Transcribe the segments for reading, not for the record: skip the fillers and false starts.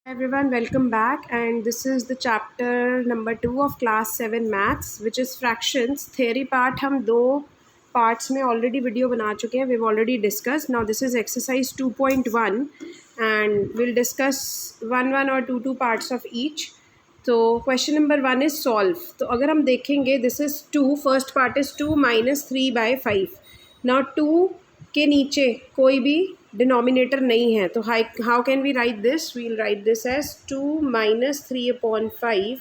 Everyone, welcome back, and this is the chapter number 2 of class 7 maths, which is fractions. Theory part हम दो parts में already video बना चुके हैं. We've already discussed. Now this is exercise 2.1 and we'll discuss one or two parts of each. तो question number 1 is solve. तो अगर हम देखेंगे, this is 2, first part is 2 minus 3 by 5. Now 2 के नीचे कोई भी डिनोमिनेटर नहीं है, तो how can we write this? We'll write this as 2 minus 3/5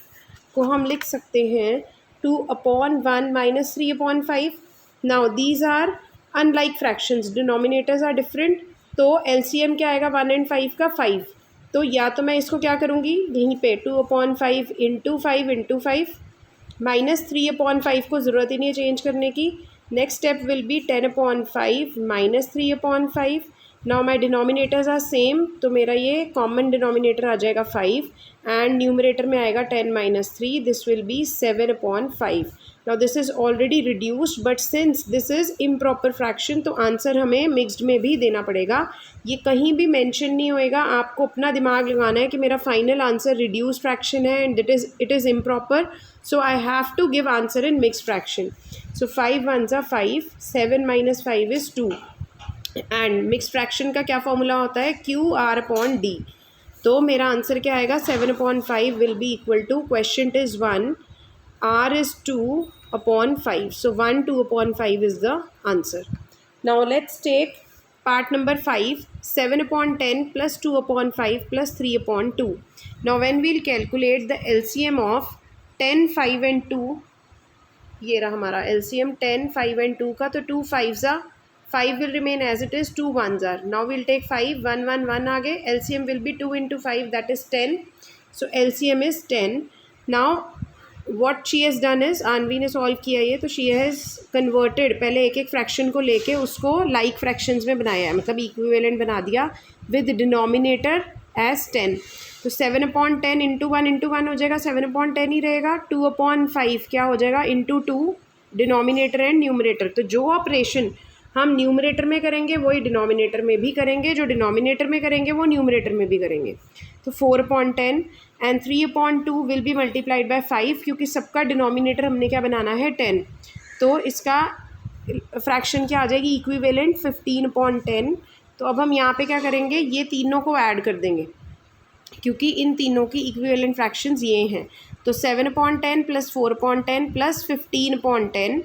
को हम लिख सकते हैं 2/1 minus 3/5. Now these are unlike fractions, denominators are different, तो एलसीएम क्या आएगा 1 and 5 का 5. तो या तो मैं इसको क्या करूँगी, यहीं पे 2/5 इंटू 5 माइनस 3/5 को ज़रूरत ही नहीं है चेंज करने की. Next step will be 10/5 minus 3/5. Now my denominators are same, तो मेरा ये कॉमन डिनोमिनेटर आ जाएगा 5 एंड न्यूमरेटर में आएगा 10 minus 3. This will B 7/5. Now this is already reduced, but since this is improper fraction तो आंसर हमें मिक्स्ड में भी देना पड़ेगा. ये कहीं भी मेंशन नहीं होएगा, आपको अपना दिमाग लगाना है कि मेरा फाइनल आंसर रिड्यूस्ड फ्रैक्शन है and it is improper, so I have to give answer in mixed fraction. So 5 1s are 5, 7 minus 5 is 2. And mix fraction का क्या फॉर्मूला होता है? QR/D. तो मेरा आंसर क्या आएगा? 7/5 will be equal to, quotient is 1, R is 2/5. So 1 2/5 is the answer. Now let's take part number 5, 7/10 plus 2/5 plus 3/2. Now when we'll calculate the LCM of 10, 5 and 2, ये रहा हमारा LCM 10, 5 and 2 का, तो 2 5s are 5 will remain as it is, 2 1s are. Now we'll take 5, 1 1 1 आ गए. LCM will be 2 into 5, that is 10. So LCM is 10. Now what she has done is, आनवी ने solve किया ये, तो she has converted, पहले एक एक fraction को लेके उसको लाइक फ्रैक्शंस में बनाया है, मतलब इक्विवेलेंट बना दिया विद डिनोमिनेटर एज 10. तो 7/10 इंटू 1 हो जाएगा, 7/10 ही रहेगा. 2/5 क्या हो जाएगा? Into 2, denominator and numerator. तो जो ऑपरेशन हम न्यूमरेटर में करेंगे वही डिनोमिनेटर में भी करेंगे, जो डिनोमिनेटर में करेंगे वो न्यूमरेटर में भी करेंगे. तो 4/10 and 3/2 will be multiplied by 5, क्योंकि सबका डिनोमिनेटर हमने क्या बनाना है? 10. तो इसका फ्रैक्शन क्या आ जाएगी? इक्विवेलेंट 15/10. तो अब हम यहाँ पे क्या करेंगे? ये तीनों को ऐड कर देंगे, क्योंकि इन तीनों की इक्विवेलेंट फ्रैक्शंस ये हैं. तो 7/10 प्लस 4/10 प्लस 15/10,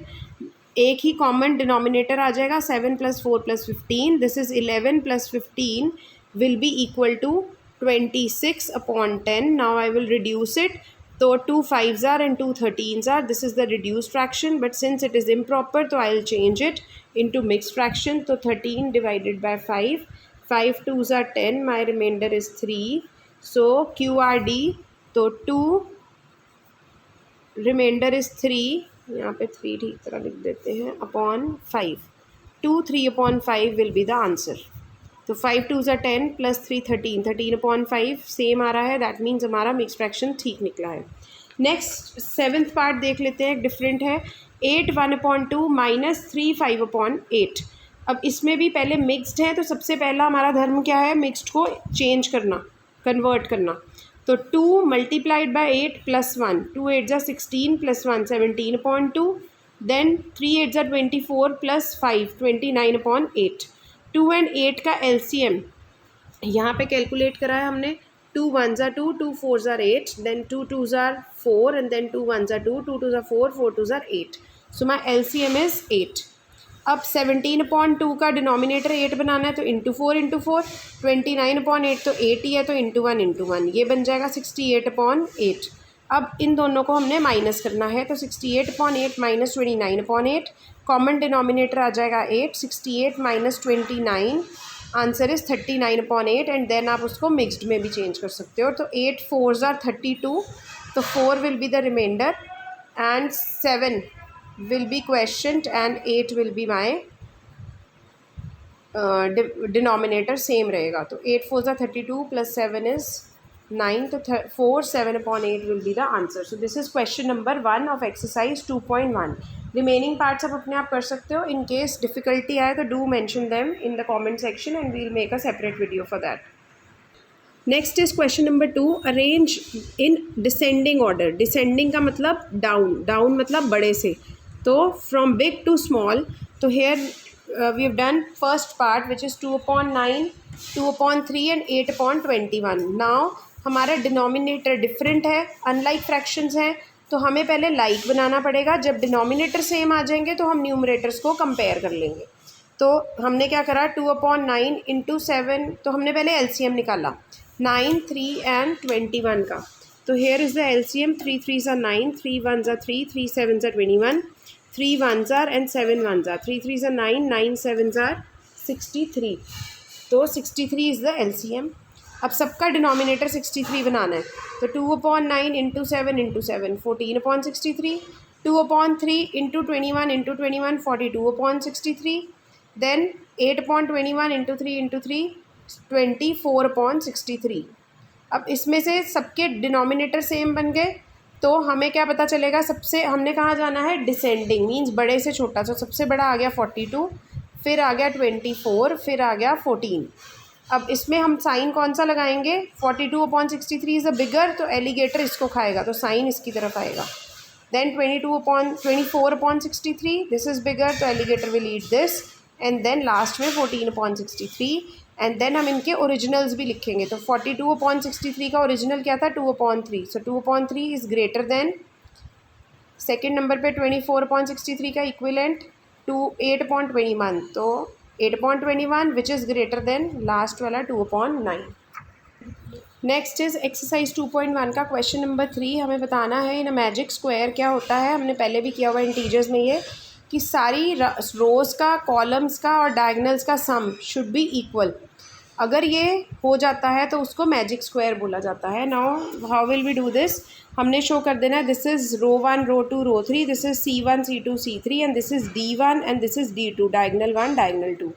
एक ही कॉमन डिनोमिनेटर आ जाएगा, 7 + 4 + 15. This is 11 + 15 will be equal to 26/10. Now I will reduce it. तो 2 5s are and 2 13s are. This is the reduced fraction, but since it is improper तो I will change it into mixed fraction. तो 13 divided by 5, 5 2s are 10, my remainder is 3. So QR/D, तो 2 reminder is 3, यहाँ पे 3 ठीक तरह लिख देते हैं, upon 5. 2 3/5 will be the answer. तो 5 2s are 10 प्लस 3 13, 13/5 सेम आ रहा है. दैट मीन्स हमारा मिक्स फ्रैक्शन ठीक निकला है. नेक्स्ट 7th पार्ट देख लेते हैं, एक डिफरेंट है. 8 1/2 माइनस 3 5/8. अब इसमें भी पहले मिक्स्ड है, तो सबसे पहला हमारा धर्म क्या है? मिक्स्ड को चेंज करना, कन्वर्ट करना. तो 2 multiplied by 8 plus 1, 2 8s are 16 plus 1 17/2. Then 3 8s are 24 plus 5 29/8. 2 and 8 का LCM यहाँ पे कैलकुलेट करा है हमने. 2 1s are 2, 2 4s are 8, then 2 2s are 4 and then 2 1s are 2, 2 2s are 4, 4 2s are 8. So my LCM is 8. अब 17/2 का denominator 8 बनाना है, तो इंटू 4 इंटू 4, 29/8 तो 8 ही है, तो इंटू 1 ये बन जाएगा 68/8. अब इन दोनों को हमने माइनस करना है, तो 68/8 माइनस 29/8, कॉमन डिनोमिनेटर आ जाएगा 8. 68 minus 29, answer is 39/8. And then आप उसको मिक्स्ड में भी चेंज कर सकते हो. तो 8 4s are 32, तो 4 will be the remainder and 7 will be questioned and 8 will be my denominator, same रहेगा. तो 8 4s are 32 plus 7 is 9, तो 4 7/8 will be the answer. So this is question number 1 of exercise 2.1. Remaining parts आप अपने आप कर सकते हो. In case difficulty आए तो do mention them in the comment section and we will make a separate video for that. Next is question number 2, arrange in descending order. Descending का मतलब डाउन, डाउन मतलब बड़े से, तो फ्रॉम बिग टू स्मॉल। तो here we have done first part which is 2/9, 2/3 and 8/21। Now हमारा denominator different है, unlike fractions हैं, तो हमें पहले लाइक बनाना पड़ेगा। जब डिनोमिनेटर सेम आ जाएंगे तो हम न्यूमरेटर्स को कंपेयर कर लेंगे। तो हमने क्या करा, 2/9 इंटू 7, तो हमने पहले एलसीएम निकाला 9, 3 एंड 21 का। तो here is the LCM, 3 3s are 9, 3 1s are 3, 3 7s are 21, 3 1s are and 7 1s are, 3 3s are 9, 9 7s are 63। तो 63 इज़ द एलसीएम। अब सबका डिनोमिनेटर 63 बनाना है, तो 2/9 into 7 into 7 14/63, 2/3 into 21 into 21 42/63, then 8/21 into 3 into 3 24/63। अब इसमें से सबके डिनोमिनेटर सेम बन गए, तो हमें क्या पता चलेगा, सबसे हमने कहाँ जाना है, डिसेंडिंग मीन्स बड़े से छोटा। तो सबसे बड़ा आ गया 42, फिर आ गया 24, फिर आ गया 14। अब इसमें हम साइन कौन सा लगाएंगे, 42/63 इज़ अ बिगर, तो एलिगेटर इसको खाएगा, तो साइन इसकी तरफ आएगा। देन 24/63 दिस इज़ बिगर, तो alligator will eat this. And then last में 14/63, एंड देन हम इनके ओरिजिनल्स भी लिखेंगे। तो 42/63 का ओरिजिनल क्या था, 2/3, सो 2/3 is greater than. Second number पे 24/63 का इक्विलेंट 8/21, तो 8/21 which is greater than last वाला 2/9। नेक्स्ट इज एक्सरसाइज 2.1 का क्वेश्चन नंबर 3। हमें बताना है इन अ मैजिक स्क्वायर क्या होता है। हमने पहले भी किया हुआ इंटीजर्स में ये, कि सारी रोज़ का, कॉलम्स का और डायगनल्स का सम शुड बी इक्वल। अगर ये हो जाता है तो उसको मैजिक स्क्वायर बोला जाता है। Now how will we do this, हमने शो कर देना है this is row 1 row 2 row 3, this is C1 C2 C3 and this is D1 and this is D2, diagonal 1 diagonal 2।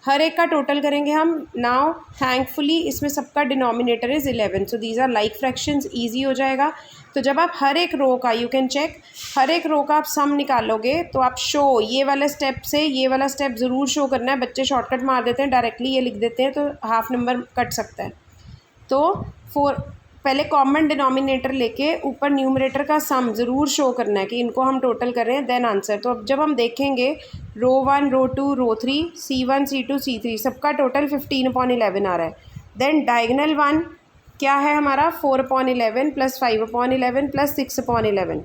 हर एक का टोटल करेंगे हम। नाउ थैंकफुली इसमें सबका denominator is 11, so these are like fractions, easy हो जाएगा। तो जब आप हर एक रो का, यू कैन चेक, हर एक रो का आप सम निकालोगे, तो आप शो ये वाला स्टेप से ये वाला स्टेप ज़रूर शो करना है। बच्चे शॉर्टकट मार देते हैं, डायरेक्टली ये लिख देते हैं, तो हाफ नंबर कट सकता है। तो पहले कॉमन डिनोमिनेटर लेके ऊपर न्यूमरेटर का सम ज़रूर शो करना है कि इनको हम टोटल कर रहे हैं, देन आंसर। तो अब जब हम देखेंगे रो 1 row 2 row 3 C1 C2 C3 सबका टोटल 15/11 आ रहा है। देन डायगनल 1 क्या है हमारा, 4/11 प्लस 5/11 प्लस 6/11,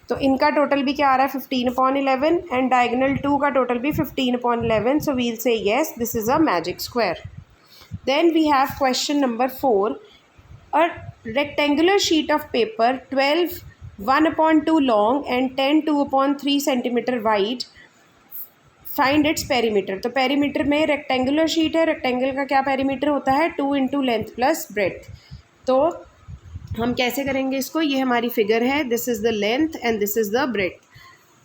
तो इनका टोटल भी क्या आ रहा है, 15/11, एंड डायगनल 2 का टोटल भी 15/11। So we'll say yes this is a magic square. Then we have question number 4, a rectangular sheet of paper 12 1/2 long and 10 2/3 centimeter wide, find its perimeter। तो perimeter में rectangular sheet है, rectangle का क्या perimeter होता है, 2 into length plus breath. तो हम कैसे करेंगे इसको, ये हमारी फिगर है, this is the length and this is the breadth.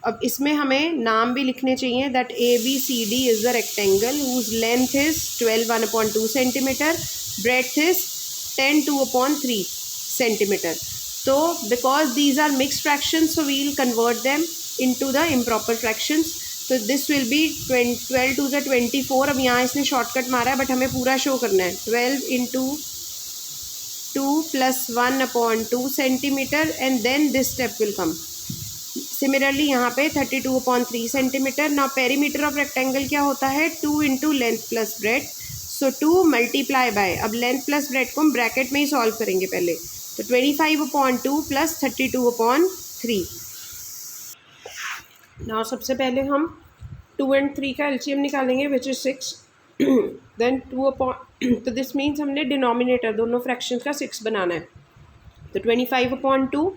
अब इसमें हमें नाम भी लिखने चाहिए, that ABCD is the rectangle whose length is 12 1/2 centimetre, breadth is 10 2/3 centimetre. तो because these are mixed fractions, so we will convert them into the improper fractions. तो this will be 12 2 ज़ 24। अब यहाँ इसने शॉर्टकट मारा है, बट हमें पूरा शो करना है, 12 into 2 plus 1/2 centimetre, and then this step will come. Similarly यहाँ पे 32/3 centimetre. Now perimeter of rectangle क्या होता है, 2 into length plus breadth, so 2 multiply by, अब लेंथ प्लस ब्रेथ को हम ब्रैकेट में ही सॉल्व करेंगे पहले, तो 25/2 प्लस 32/3। नाउ सबसे पहले हम 2 and 3 का एलसीएम निकालेंगे विच इज़ 6, देन 2 तो दिस मीन्स हमने डिनोमिनेटर दोनों फ्रैक्शंस का 6 बनाना है। तो 25/2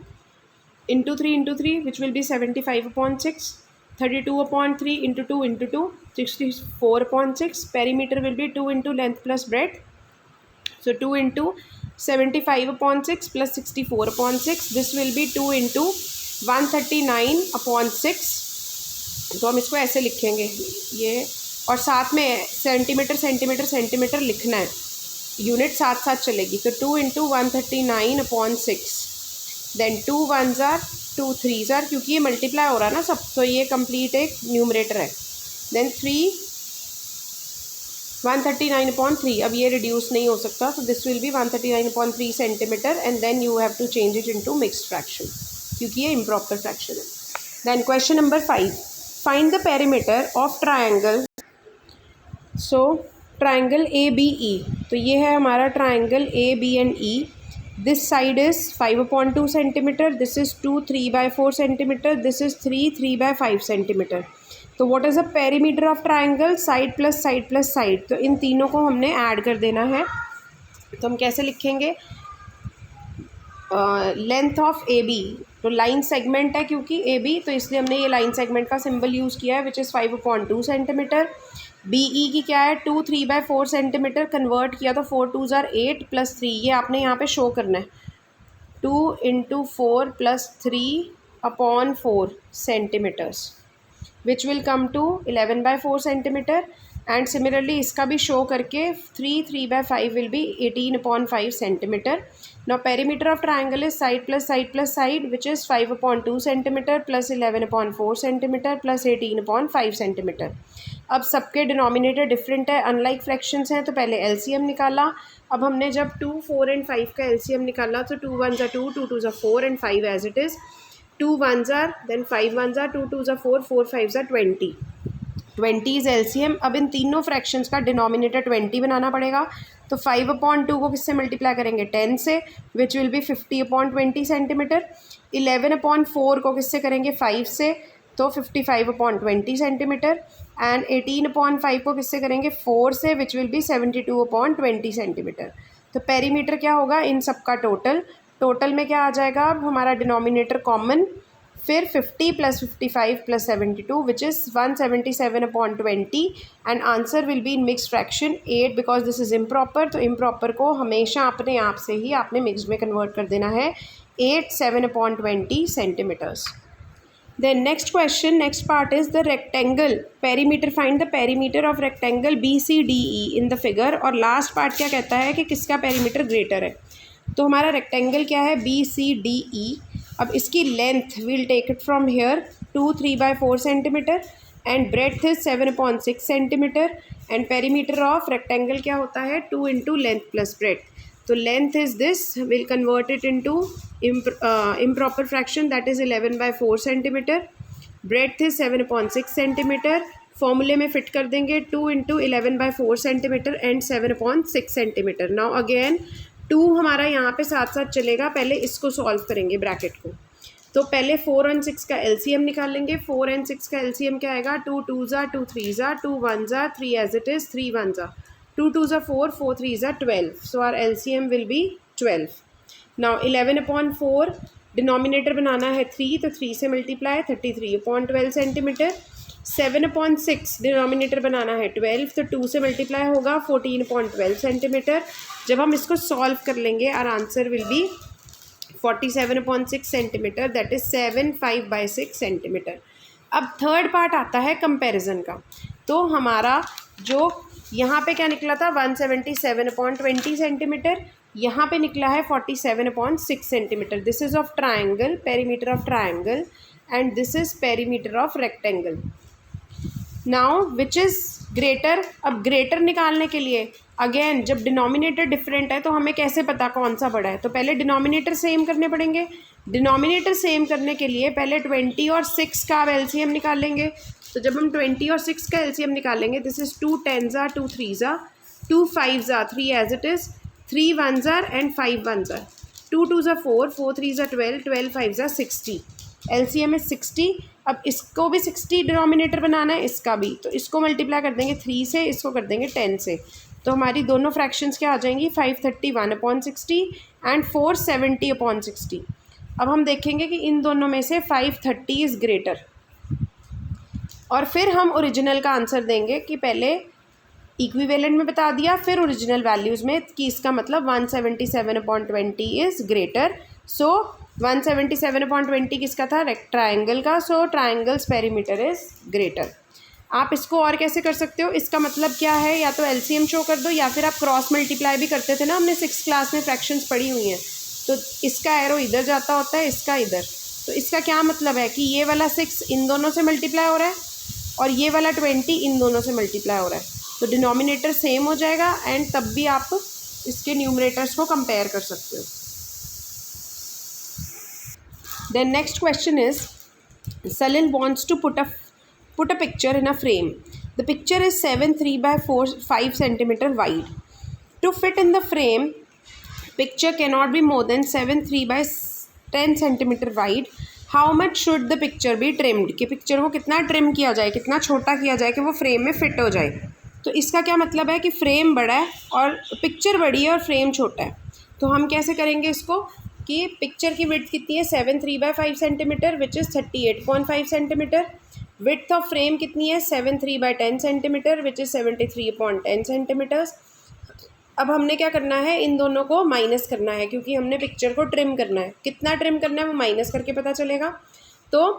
into 3 which will be 75/6, 32/3 into 2 into 2 64/6, perimeter will be 2 into length plus breadth, so 2 into 75/6 plus 64/6, this will be 2 into 139/6। तो हम इसको ऐसे लिखेंगे ये, और साथ में सेंटीमीटर सेंटीमीटर सेंटीमीटर लिखना है, यूनिट साथ साथ चलेगी। तो 2 into 139/6, then 2 1s are 2 3s are, क्योंकि ये मल्टीप्लाई हो रहा है ना सब, तो ये कंप्लीट एक न्यूमरेटर है। देन 3 139/3, अब ये रिड्यूस नहीं हो सकता, तो this will be 139/3 centimetre and then you have to change it into mixed fraction, क्योंकि ये इम्प्रॉपर फ्रैक्शन है। Then question number 5, find the perimeter of triangle. So triangle ABE, तो ये है हमारा triangle AB and E। This side is 5/2 centimetre, this is 2 3/4 centimetre, this is 3 3/5 centimetre. तो what is the perimeter of triangle? Side plus side plus side, तो इन तीनों को हमने add कर देना है। तो हम कैसे लिखेंगे? लेंथ ऑफ AB, तो लाइन सेगमेंट है क्योंकि AB, तो इसलिए हमने ये लाइन सेगमेंट का सिंबल यूज़ किया है विच इज़ 5/2 सेंटीमीटर। BE की क्या है? 2 3/4 सेंटीमीटर, कन्वर्ट किया तो 4 2s are 8 + 3, ये आपने यहाँ पे शो करना है। 2 × 4 + 3/4 centimetres which will come to 11/4 centimetre. And similarly इसका भी शो करके 3 3/5 will be 18/5 centimetre. Now perimeter of triangle is side plus side plus side which is 5/2 centimetre plus 11/4 centimetre plus 18/5 centimetre. अब सबके डिनोमिनेटर डिफरेंट है, unlike fractions हैं, तो पहले LCM निकाला। अब हमने जब 2 4 एंड 5 का LCM निकाला तो 2 1s are 2, 2 2s are 4 and 5 as it is, 2 1s are, then 5 1s are, 2 2s are 4, 4 5s are 20 is LCM। अब इन तीनों फ्रैक्शंस का डिनोमिनेटर 20 बनाना पड़ेगा, तो 5/2 को किससे मल्टीप्लाई करेंगे? 10 से, विच विल बी 50/20 सेंटीमीटर। 11/4 को किससे करेंगे? 5 से, तो 55/20 सेंटीमीटर। एंड 18/5 को किससे करेंगे? 4 से, विच विल बी 72/20 सेंटीमीटर। तो पेरीमीटर क्या होगा इन सब का टोटल में क्या आ जाएगा? अब हमारा डिनोमिनेटर कॉमन, फिर 50 + 55 + 72 which is 177/20 and answer will be in mix fraction 8 because this is improper. तो इम्प्रॉपर को हमेशा अपने आप से ही आपने मिक्स्ड में कन्वर्ट कर देना है, 8 7/20 centimetres. Then next question, next part is the rectangle perimeter. Find the perimeter of rectangle BCDE in the figure. और last part क्या कहता है कि किसका perimeter greater है? तो हमारा rectangle क्या है? BCDE। अब इसकी length we'll take it from here 2 3/4 centimetre and breadth is 7/6 centimetre and perimeter of rectangle क्या होता है? 2 × length plus breadth. तो length is this, will convert it into improper fraction that is 11/4 centimetre. Breadth is 7/6 centimetre. फॉर्मूले में fit कर देंगे 2 × 11/4 centimetre and 7/6 centimetre. Now again 2 हमारा यहाँ पे साथ साथ चलेगा, पहले इसको सॉल्व करेंगे ब्रैकेट को। तो पहले 4 और 6 का LCM निकाल लेंगे। 4 और 6 का LCM क्या आएगा? 2 2s are, 2 3s are, 2 1s are, 3 as it is, 3 1s are, 2 2s are 4, 4 3s are 12. So our LCM will be 12. Now 11/4 denominator बनाना है 3, तो 3 से मल्टीप्लाई 33/12 सेंटीमीटर। 7/6 डिनोमिनेटर बनाना है 12, तो 2 से मल्टीप्लाई होगा 14/12 सेंटीमीटर। जब हम इसको सॉल्व कर लेंगे our answer will be 47/6 centimetre, that is 7/5/6 centimetre. अब थर्ड पार्ट आता है कंपैरिजन का। तो हमारा जो यहाँ पे क्या निकला था? 177/20 सेंटीमीटर, यहाँ पे निकला है 47/6 centimetre. This is of triangle, perimeter of triangle, and this is perimeter of rectangle. Now which is greater? अब ग्रेटर निकालने के लिए अगेन जब डिनोमिनेटर डिफरेंट है तो हमें कैसे पता कौन सा बड़ा है? तो पहले डिनोमिनेटर सेम करने पड़ेंगे। डिनोमिनेटर सेम करने के लिए पहले 20 और 6 का आप LCM निकाल लेंगे। तो जब हम 20 और 6 का LCM निकालेंगे, this is 2 10s are, 2 3s are, 2 5s are, 3 as it is, 3 1s are and 5 1s are, 2 2s are 4, 4 3s are 12, 12 5s are 60। LCM is 60। अब इसको भी 60 डिनोमिनेटर बनाना है, इसका भी, तो इसको मल्टीप्लाई कर देंगे 3 से, इसको कर देंगे 10 से। तो हमारी दोनों फ्रैक्शंस क्या आ जाएंगी? 531/60 एंड 470/60। अब हम देखेंगे कि इन दोनों में से 530 इज़ ग्रेटर, और फिर हम ओरिजिनल का आंसर देंगे कि पहले इक्विवेलेंट में बता दिया, फिर ओरिजिनल वैल्यूज़ में, कि इसका मतलब 177/20 इज़ ग्रेटर। सो 177/20 किसका था? ट्रायंगल का। सो ट्रायंगल्स पेरीमीटर इज़ ग्रेटर। आप इसको और कैसे कर सकते हो? इसका मतलब क्या है? या तो LCM शो कर दो, या फिर आप क्रॉस मल्टीप्लाई भी करते थे ना, हमने 6th क्लास में फ्रैक्शंस पढ़ी हुई हैं। तो इसका एरो इधर जाता होता है, इसका इधर। तो इसका क्या मतलब है कि ये वाला 6 इन दोनों से मल्टीप्लाई हो रहा है और ये वाला 20 इन दोनों से मल्टीप्लाई हो रहा है। तो डिनोमिनेटर सेम हो जाएगा एंड तब भी आप इसके न्यूमरेटर्स को कंपेयर कर सकते हो. Then next question is Salil wants to put a picture in a frame. The picture is 7 3 by 4 5 centimeter wide. To fit in the frame, picture cannot be more than 7 3 by 10 centimeter wide. How much should the picture be trimmed? कि picture को कितना trim किया जाए, कितना छोटा किया जाए कि वो फ्रेम में फिट हो जाए. तो इसका क्या मतलब है कि फ्रेम बड़ा है और पिक्चर बड़ी है और फ्रेम छोटा है. तो हम कैसे करेंगे इसको कि पिक्चर की विड्थ कितनी है 7 3 by 5 centimetre which is 38.5 centimetre. Width of frame कितनी है 7 3 by 10 centimetre which is 73.10 centimetres. अब हमने क्या करना है, इन दोनों को माइनस करना है क्योंकि हमने पिक्चर को ट्रिम करना है. कितना ट्रिम करना है वो माइनस करके पता चलेगा. तो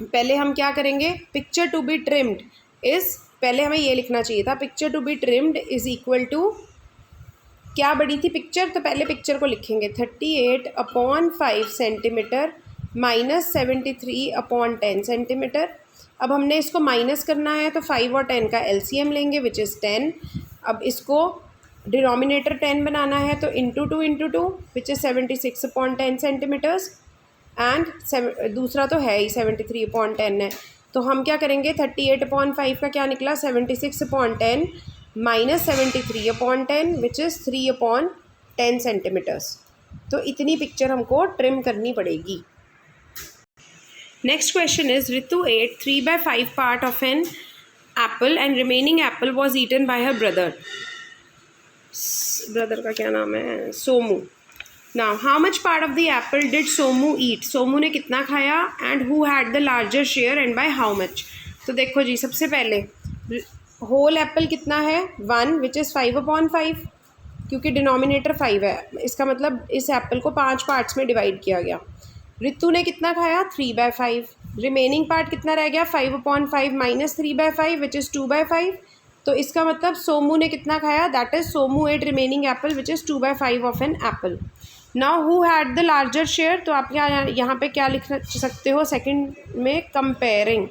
पहले हम क्या करेंगे, picture to be trimmed is, पहले हमें ये लिखना चाहिए था picture to be trimmed is equal to, क्या बड़ी थी पिक्चर, तो पहले पिक्चर को लिखेंगे 38/5 सेंटीमीटर माइनस 73/10 सेंटीमीटर. अब हमने इसको माइनस करना है तो 5 और 10 का एलसीएम लेंगे विच इज़ 10. अब इसको डिनोमिनेटर 10 बनाना है तो into 2 which is 76/10 centimetres and दूसरा तो है ही 73/10 है. तो हम क्या करेंगे 38/5 का क्या निकला 76/10 माइनस 73/10 विच इज़ 3/10 सेंटीमीटर्स. तो इतनी पिक्चर हमको ट्रिम करनी पड़ेगी. Next question is Ritu ate 3 by 5 part of an apple and remaining apple was eaten by her brother. Brother का क्या नाम है, Somu. Now how much part of the apple did Somu eat, Somu ने कितना खाया and who had the larger share and by how much. तो देखो जी, सबसे पहले होल एप्पल कितना है 1 विच इज़ 5/5 क्योंकि डिनोमिनेटर 5 है. इसका मतलब इस एप्पल को 5 पार्ट्स में डिवाइड किया गया. रितु ने कितना खाया 3/5. रिमेनिंग पार्ट कितना रह गया 5/5 माइनस 3/5 विच इज़ 2/5. तो इसका मतलब सोमू ने कितना खाया, that is Somu ate remaining apple which is 2/5 of an apple. Now who had the larger share, तो आप यहाँ पे क्या लिख सकते हो सेकंड में, comparing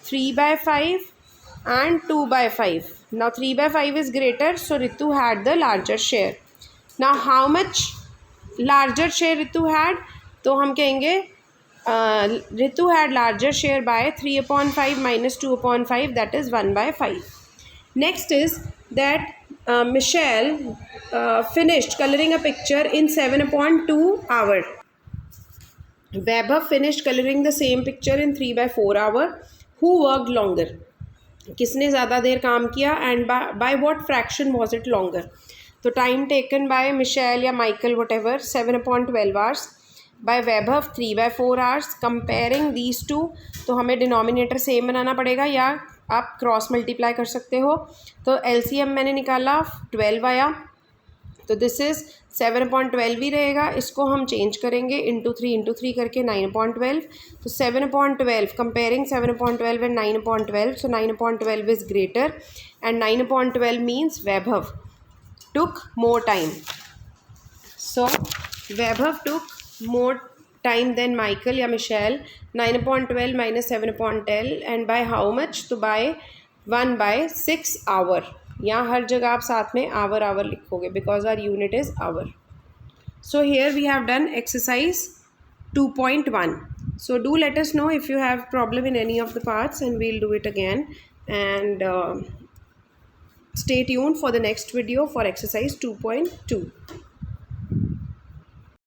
3/5 and 2/5. Now 3/5 is greater, so Ritu had the larger share. Now how much larger share Ritu had? तो हम कहेंगे Ritu had larger share by 3/5 minus 2/5, that is 1/5. Next is that Michelle finished coloring a picture in 7/2 hour. Vaibhav finished coloring the same picture in 3/4 hour. Who worked longer? किसने ज़्यादा देर काम किया and by what fraction was it longer. तो time taken by Michelle या Michael whatever 7/12 hours, by Vaibhav 3/4 hours. Comparing these two, तो हमें denominator same बनाना पड़ेगा या आप क्रॉस मल्टीप्लाई कर सकते हो. तो एलसीएम मैंने निकाला 12 आया, तो दिस इज़ 7/12 ही रहेगा. इसको हम चेंज करेंगे इंटू 3 करके 9/12. तो 7/12 comparing 7/12 and 9/12, so 9/12 is greater and 9/12 means Vaibhav took more time. So Vaibhav took more time than Michael या Mitchell. 9/12 minus 7/12 and by how much, तो बाय 1/6 आवर. यहाँ हर जगह आप साथ में आवर लिखोगे because our unit is hour. So here we have done exercise 2.1. So do let us know if you have problem in any of the parts and we'll do it again. And stay tuned for the next video for exercise 2.2.